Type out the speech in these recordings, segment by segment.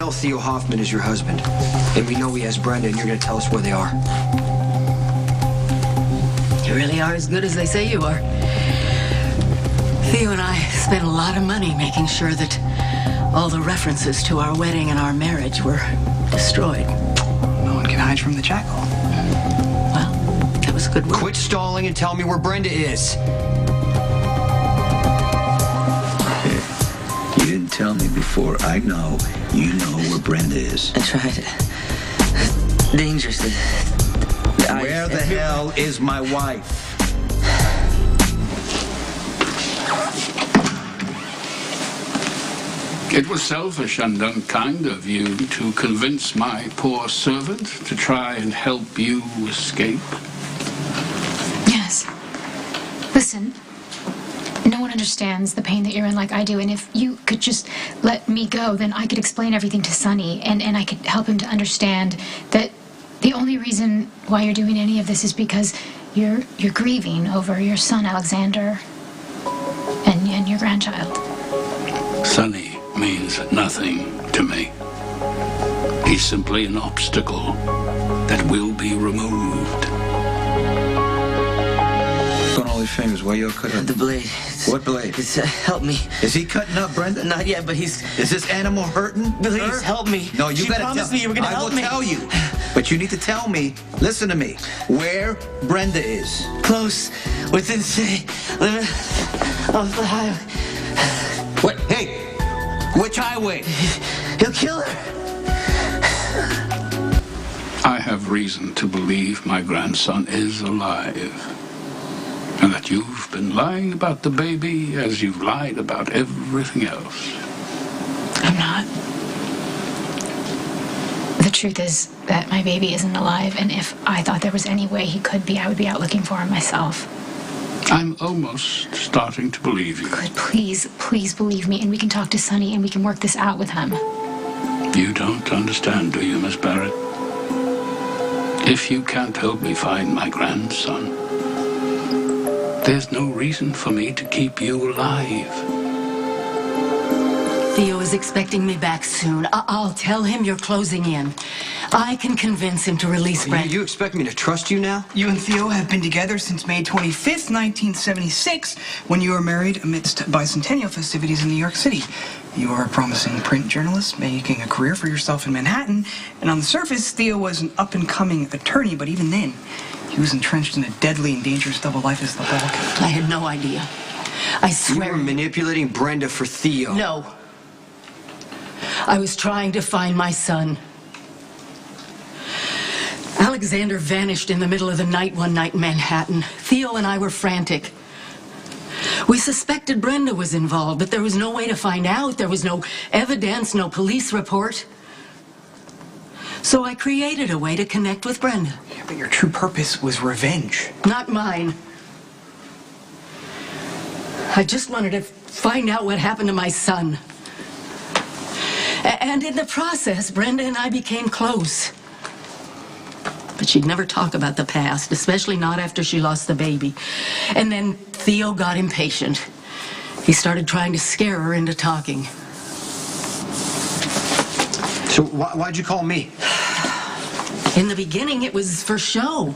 know Theo Hoffman is your husband. And we know he has Brenda, and you're gonna tell us where they are. You really are as good as they say you are. Theo and I spent a lot of money making sure that all the references to our wedding and our marriage were destroyed. No one can hide from the jackal. Well, that was a good work. Quit stalling and tell me where Brenda is. You didn't tell me before. I know you know where Brenda is. I tried. Dangerous. Where the hell is my wife? It was selfish and unkind of you to convince my poor servant to try and help you escape. Yes. Listen, no one understands the pain that you're in like I do, and if you could just let me go, then I could explain everything to Sonny, and I could help him to understand that the only reason why you're doing any of this is because you're grieving over your son, Alexander, and your grandchild. Sonny means nothing to me. He's simply an obstacle that will be removed. On all his fingers, why you cut him? The blade. What blade? It's, help me. Is he cutting up Brenda? Not yet, but he's... Is this animal hurting? Please, her? help me. No, you gotta promised tell me you were gonna help me. I will tell you. But you need to tell me, listen to me, where Brenda is. Close. Within city limit of the highway. What? Hey! Which highway? He'll kill her. I have reason to believe my grandson is alive. And that you've been lying about the baby as you've lied about everything else. I'm not. The truth is that my baby isn't alive, and if I thought there was any way he could be, I would be out looking for him myself. I'm almost starting to believe you. Good, please believe me, and we can talk to Sonny, and we can work this out with him. You don't understand, do you, Miss Barrett? If you can't help me find my grandson, there's no reason for me to keep you alive. Theo is expecting me back soon. I'll tell him you're closing in. I can convince him to release Brenda. You expect me to trust you now? You and Theo have been together since May 25th, 1976, when you were married amidst bicentennial festivities in New York City. You are a promising print journalist, making a career for yourself in Manhattan, and on the surface, Theo was an up-and-coming attorney, but even then, he was entrenched in a deadly and dangerous double life as the Hulk. I had no idea. I swear. You were manipulating Brenda for Theo. No. I was trying to find my son. Alexander vanished in the middle of the night one night in Manhattan. Theo and I were frantic. We suspected Brenda was involved, but there was no way to find out. There was no evidence, no police report. So I created a way to connect with Brenda. Yeah, but your true purpose was revenge. Not mine. I just wanted to find out what happened to my son. And in the process, Brenda and I became close. But she'd never talk about the past, especially not after she lost the baby. And then Theo got impatient. He started trying to scare her into talking. So why'd you call me? In the beginning, it was for show.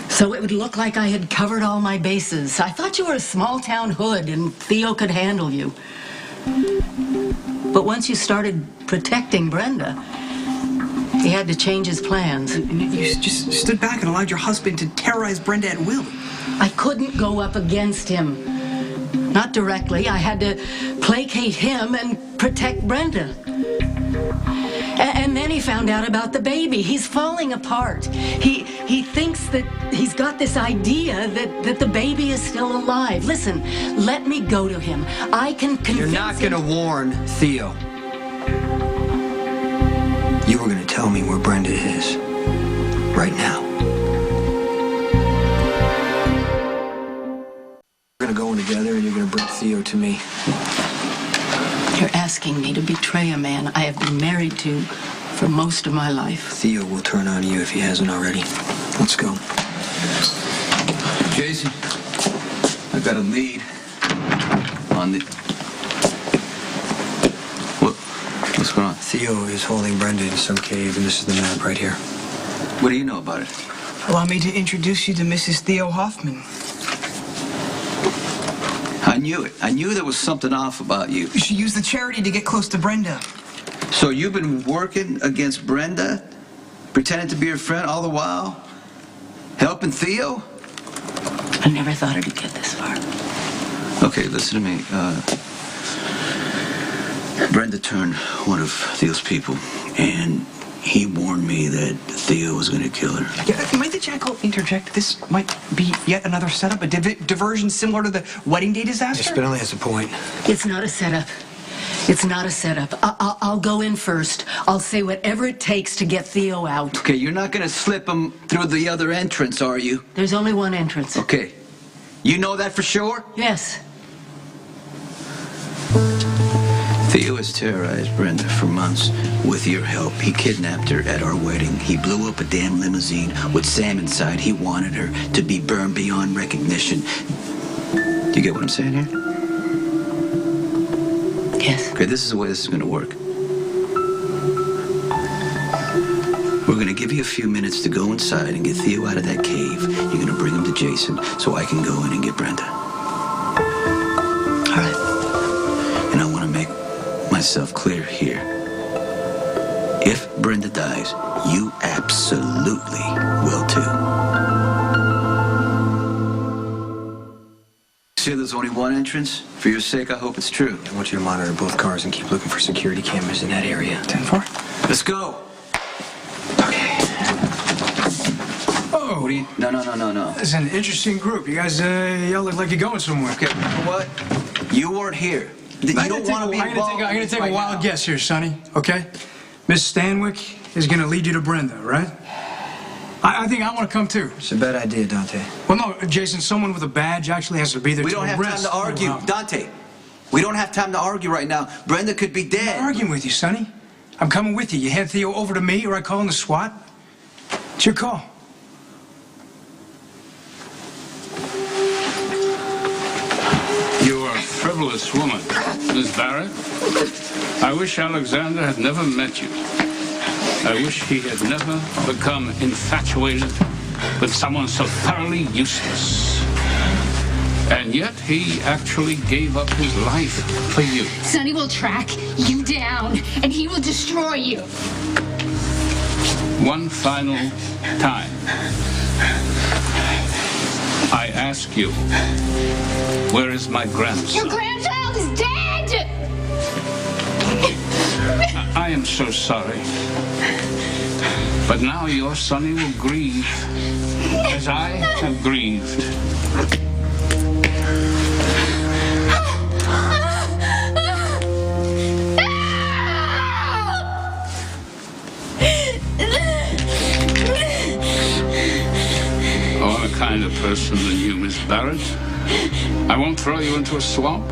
So it would look like I had covered all my bases. I thought you were a small-town hood and Theo could handle you. But once you started protecting Brenda, he had to change his plans. And you just stood back and allowed your husband to terrorize Brenda at will. I couldn't go up against him. Not directly. I had to placate him and protect Brenda. And then he found out about the baby. He's falling apart. He thinks that he's got this idea that the baby is still alive. Listen, let me go to him. I can convince him. You're not gonna warn Theo. You were gonna tell me where Brenda is. Right now. We're gonna go in together and you're gonna bring Theo to me. You're asking me to betray a man I have been married to for most of my life. Theo will turn on you if he hasn't already. Let's go. Jason, I got a lead on the... Well, What's going on? Theo is holding Brenda in some cave, and this is the map right here. What do you know about it? Allow me to introduce you to Mrs. Theo Hoffman. I knew it. I knew there was something off about you. She used the charity to get close to Brenda. So you've been working against Brenda? Pretending to be her friend all the while? Helping Theo? I never thought it'd get this far. Okay, listen to me. Brenda turned one of Theo's people, and he warned me that Theo was going to kill her. Yeah, might the jackal interject? This might be yet another setup, a diversion similar to the wedding day disaster? Yes, but only has a point. It's not a setup. It's not a setup. I'll go in first. I'll say whatever it takes to get Theo out. Okay, you're not going to slip him through the other entrance, are you? There's only one entrance. Okay. You know that for sure? Yes. Theo has terrorized Brenda for months. With your help, he kidnapped her at our wedding. He blew up a damn limousine with Sam inside. He wanted her to be burned beyond recognition. Do you get what I'm saying here? Yes. Okay, this is the way this is going to work. We're going to give you a few minutes to go inside and get Theo out of that cave. You're going to bring him to Jason so I can go in and get Brenda. All right. And I want to make myself clear here. If Brenda dies, you absolutely will too. See, there's only one entrance. For your sake, I hope it's true. I want you to monitor both cars and keep looking for security cameras in that area. 10-4. Let's go. Okay. Oh, What do you? No. it's an interesting group. You guys, y'all look like you're going somewhere. Okay, you know what? You weren't here. You don't want to be involved. I'm gonna take right a wild now. guess here, Sonny. Okay, Miss Stanwyck is gonna lead you to Brenda, right? I think I want to come too. It's a bad idea, Dante. Well, no, Jason. Someone with a badge actually has to be there. We to don't have time arrest to argue, her. Dante. We don't have time to argue right now. Brenda could be I'm dead. not arguing with you, Sonny. I'm coming with you. You hand Theo over to me, or I call in the SWAT. It's your call. You are a frivolous woman, Miss Barrett. I wish Alexander had never met you. I wish he had never become infatuated with someone so thoroughly useless. And yet he actually gave up his life for you. Sonny will track you down, and he will destroy you. One final time. I ask you, where is my grandson? Your grandchild is dead! I am so sorry. But now your Sonny will grieve as I have grieved. Oh, I'm a kinder person than you, Miss Barrett. I won't throw you into a swamp.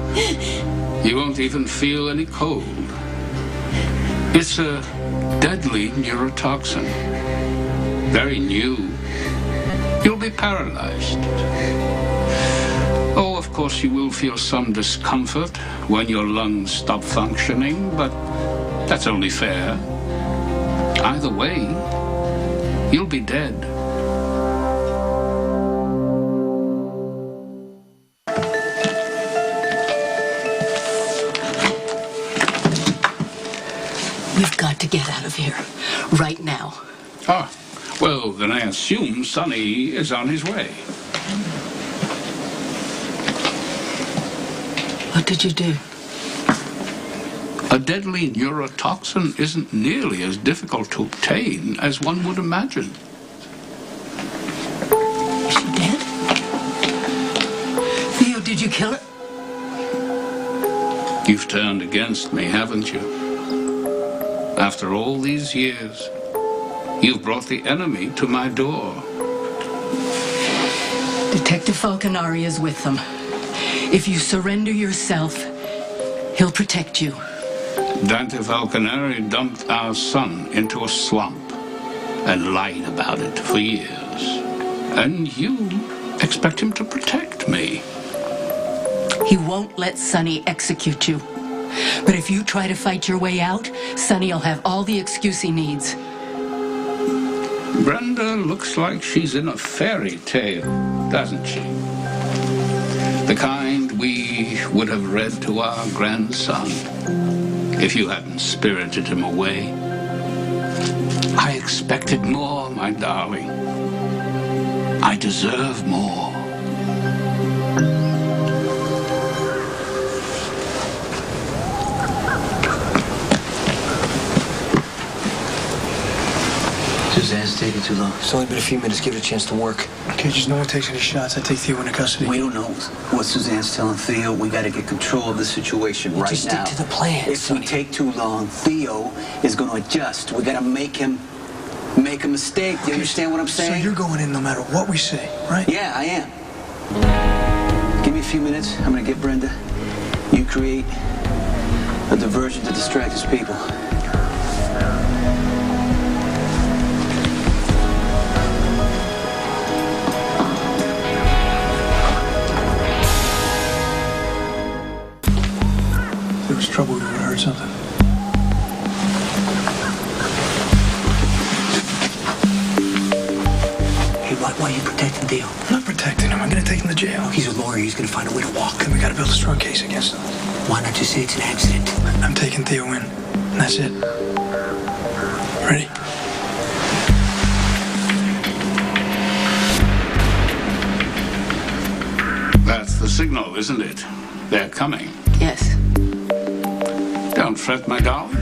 You won't even feel any cold. It's a deadly neurotoxin. Very new. You'll be paralyzed. Oh, of course, you will feel some discomfort when your lungs stop functioning, but that's only fair. Either way, you'll be dead. We've got to get out of here. Right now. Ah, well, then I assume Sonny is on his way. What did you do? A deadly neurotoxin isn't nearly as difficult to obtain as one would imagine. Is she dead? Theo, did you kill her? You've turned against me, haven't you? After all these years, you've brought the enemy to my door. Detective Falconari is with them. If you surrender yourself, he'll protect you. Dante Falconari dumped our son into a swamp and lied about it for years. And you expect him to protect me. He won't let Sonny execute you. But if you try to fight your way out, Sonny'll have all the excuse he needs. Brenda looks like she's in a fairy tale, doesn't she? The kind we would have read to our grandson if you hadn't spirited him away. I expected more, my darling. I deserve more. Suzanne's taking too long. It's only been a few minutes. Give it a chance to work. Okay, just no one takes any shots. I take Theo into custody. We don't know what Suzanne's telling Theo. We got to get control of the situation right Just now. stick to the plan, If Sonny. we take too long, Theo is going to adjust. We got to make a mistake. Do you understand what I'm saying? So you're going in no matter what we say, right? Yeah, I am. Give me a few minutes. I'm going to get Brenda. You create a diversion to distract his people. If there was trouble, we would have heard something. Hey, why are you protecting Theo? I'm not protecting him. I'm going to take him to jail. He's a lawyer. He's going to find a way to walk. Then we got to build a strong case against him. Why not just say it's an accident? I'm taking Theo in, and that's it. Ready? That's the signal, isn't it? They're coming. Yes. Don't fret, my darling.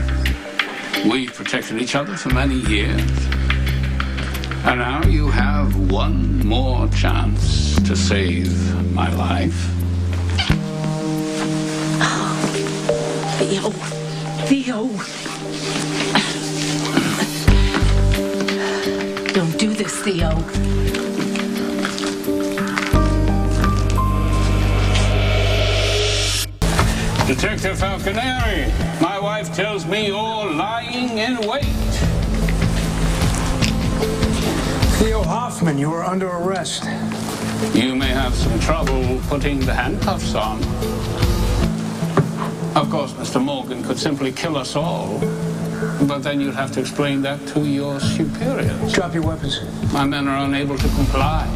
We've protected each other for many years. And now you have one more chance to save my life. Theo. Theo. Don't do this, Theo. Detective Falconeri, my wife tells me you're lying in wait. Theo Hoffman, you are under arrest. You may have some trouble putting the handcuffs on. Of course, Mr. Morgan could simply kill us all. But then you'd have to explain that to your superiors. Drop your weapons. My men are unable to comply.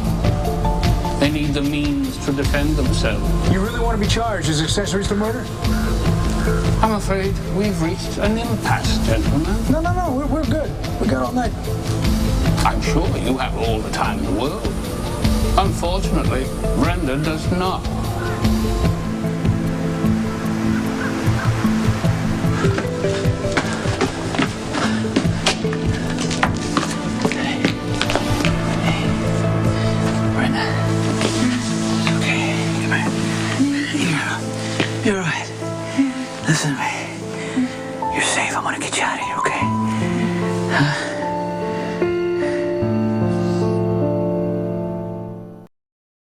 They need the means to defend themselves. You really want to be charged as accessories to murder? I'm afraid we've reached an impasse, gentlemen. No, we're good. We got all night. I'm sure you have all the time in the world. Unfortunately, Brenda does not. Brenda. It's okay. Come here. You're all right. Listen to me. You're safe. I want to get you out of here, okay? Huh?